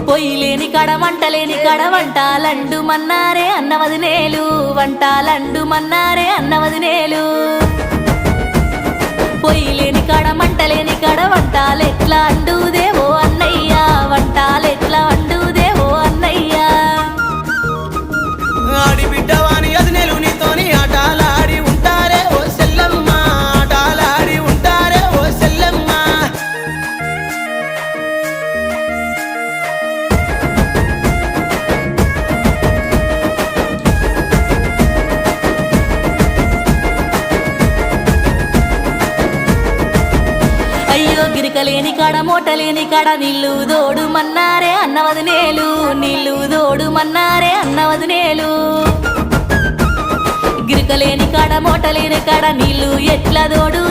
పొయ్యిలేని కడ వంటలేని కడ వంటాలండు మన్నారే అన్నవదినేలు వంటాలండు మన్నారే అన్నవదినేలు పొయ్యిలేని కడ మంటలేని కడ వంటాలెట్లా అండుదేవో అన్నయ్య వంటాలెట్లా అండుదేవో అన్నయ్య ఆడి బిడ్డవాని అదినేలు నీతోని ఆటలాడి ఉంటారే ఓ సెల్లమ్మ ఆటలాడి ఉంటారే ఓ సెల్లమ్మ అయ్యో గిరికలేని కాడ మూటలేని కాడ నీళ్ళు దోడు మన్నారే అన్నవదినేలు నీళ్ళు దోడు మన్నారే అన్నవదినేలు గిరికలేని కాడ మూటలేని కాడ నీళ్ళు ఎట్లా దోడు